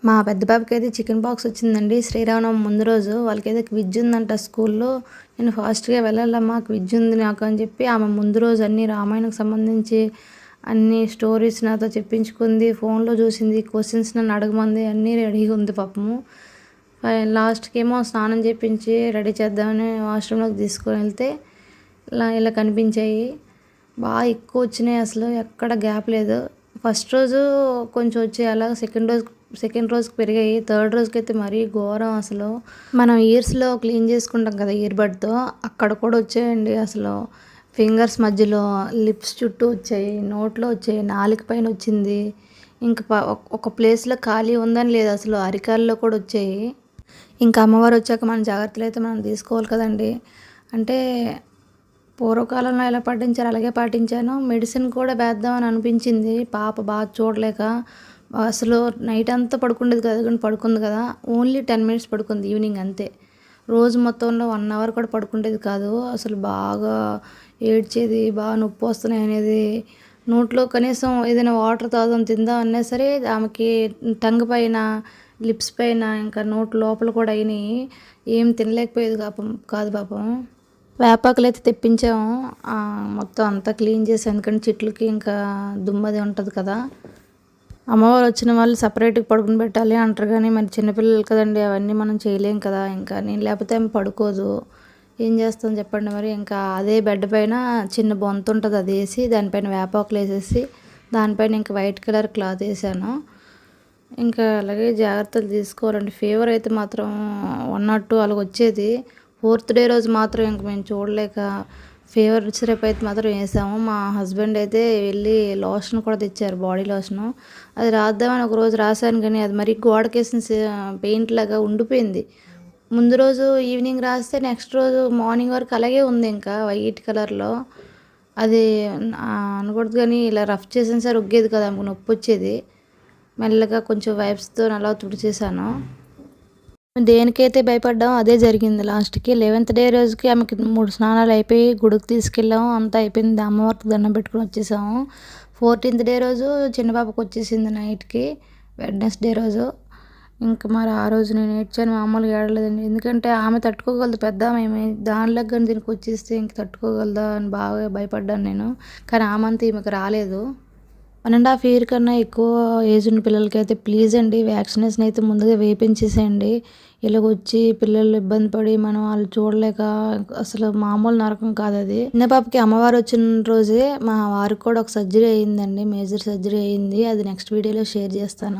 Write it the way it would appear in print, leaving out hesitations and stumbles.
మా పెద్ద బాబుకైతే chicken pox వచ్చిందండి. శ్రీరామనవమి ముందు రోజు వాళ్ళకైతే క్విజ్ ఉందంట స్కూల్లో. నేను ఫాస్ట్‌గా వెళ్ళాలమ్మా క్విజ్ ఉంది నాకు అని చెప్పి ఆమె ముందు రోజు అన్నీ రామాయణంకి సంబంధించి అన్ని స్టోరీస్ నాతో చెప్పించుకుంది. ఫోన్‌లో చూసింది. క్వెషన్స్ నన్ను అడగమంది. అన్నీ రెడీగా ఉంది పాపము. లాస్ట్‌కేమో స్నానం చేపించి రెడీ చేద్దామని వాష్‌రూమ్‌లోకి తీసుకొని వెళ్తే ఇలా కనిపించాయి. బాగా ఎక్కువ వచ్చినాయి అసలు ఎక్కడ గ్యాప్ లేదు. ఫస్ట్ రోజు కొంచెం వచ్చాయి. అలాగే సెకండ్ రోజుకి పెరిగాయి. థర్డ్ రోజుకైతే మరీ ఘోరం అసలు. మనం ఇయర్స్‌లో క్లీన్ చేసుకుంటాం కదా ఇయర్ బడ్‌తో, అక్కడ కూడా వచ్చాయండి అసలు. ఫింగర్స్ మధ్యలో, లిప్స్ చుట్టూ వచ్చాయి, నోట్లో వచ్చాయి, నాలుక పైన వచ్చింది. ఇంక ఒక ప్లేస్‌లో ఖాళీ ఉందని లేదు అసలు, అరికాల్లో కూడా వచ్చాయి. ఇంకా అమ్మవారు వచ్చాక మన జాగ్రత్తలు అయితే మనం తీసుకోవాలి కదండి. అంటే పూర్వకాలంలో ఎలా పాటించారో అలాగే పాటించాను. మెడిసిన్ కూడా వేద్దామని అనిపించింది. పాప బాగా చూడలేక అసలు నైట్ అంతా పడుకుండేది కాదు, కానీ పడుకుంది కదా, ఓన్లీ 10 మినిట్స్ పడుకుంది ఈవినింగ్ అంతే. రోజు మొత్తంలో 1 అవర్ కూడా పడుకుండేది కాదు. అసలు బాగా ఏడ్చేది, బాగా నొప్పి వస్తున్నాయి అనేది. నోట్లో కనీసం ఏదైనా వాటర్ తాగుదాం తిందాం అన్నా సరే ఆమెకి టంగ్ పైన, లిప్స్ పైన, ఇంకా నోటి లోపల కూడా అయినాయి. ఏం తినలేకపోయేది కాదు పాపం. వేపాకులు అయితే తెప్పించాము. మొత్తం అంతా క్లీన్ చేసి, ఎందుకంటే చెట్లకి ఇంకా దుమ్మది ఉంటుంది కదా. అమ్మవారు వచ్చిన వాళ్ళు సపరేట్గా పడుకుని పెట్టాలి అంటారు, కానీ మరి చిన్నపిల్లలు కదండి, అవన్నీ మనం చేయలేం కదా. ఇంకా నేను లేకపోతే ఆమె పడుకోదు. ఏం చేస్తాం చెప్పండి మరి. ఇంకా అదే బెడ్ పైన చిన్న బొంత ఉంటుంది, అది వేసి దానిపైన వేపాకులు వేసేసి దానిపైన ఇంకా వైట్ కలర్ క్లాత్ వేసాను. ఇంకా అలాగే జాగ్రత్తలు తీసుకోవాలండి. ఫీవర్ అయితే మాత్రం 1 or 2 అలాగ వచ్చేది. 4th డే రోజు మాత్రం ఇంక మేము చూడలేక ఫీవర్ సిరప్ అయితే మాత్రం వేసాము. మా హస్బెండ్ అయితే వెళ్ళి లోషన్ కూడా తెచ్చారు, బాడీ లోషను. అది రాద్దామని ఒకరోజు రాశాను, కానీ అది మరి గోడకేసిన పెయింట్ లాగా ఉండిపోయింది. ముందు రోజు ఈవినింగ్ రాస్తే నెక్స్ట్ రోజు మార్నింగ్ వరకు అలాగే ఉంది, ఇంకా వైట్ కలర్లో. అది అనకూడదు, కానీ ఇలా రఫ్ చేసిన సరే ఉగ్గేది కదా, ఆమెకు నొప్పి వచ్చేది. మెల్లగా కొంచెం వైప్స్తో అలా తుడిచేసాను. దేనికైతే భయపడ్డామో అదే జరిగింది లాస్ట్కి. 11th డే రోజుకి ఆమెకి 3 స్నానాలు అయిపోయి గుడికి తీసుకెళ్ళాము. అంతా అయిపోయింది, అమ్మవారికి దండం పెట్టుకుని వచ్చేసాము. 14th డే రోజు చిన్న పాపకు వచ్చేసింది నైట్కి, వెడ్నెస్డే రోజు. ఇంకా మరి ఆ రోజు నేను ఏడ్చాను, మామూలుగా ఏడలేదండి. ఎందుకంటే ఆమె తట్టుకోగలదు, పెద్ద ఆమె. దానిలో కానీ దీనికి వచ్చేస్తే ఇంక తట్టుకోగలదా అని బాగా భయపడ్డాను నేను. కానీ ఆమంతా ఈమెకు రాలేదు. 1.5 year కన్నా ఎక్కువ ఏజ్ ఉన్న పిల్లలకైతే ప్లీజ్ అండి వ్యాక్సినేషన్ అయితే ముందుగా వేయించేసేయండి. ఇలాగొచ్చి పిల్లలు ఇబ్బంది పడి మనం వాళ్ళు చూడలేక అసలు మామూలు నరకం కాదు అది. చిన్న పాపకి అమ్మవారు వచ్చిన రోజే మా వారికి కూడా ఒక సర్జరీ అయ్యిందండి, మేజర్ సర్జరీ అయ్యింది. అది నెక్స్ట్ వీడియోలో షేర్ చేస్తాను.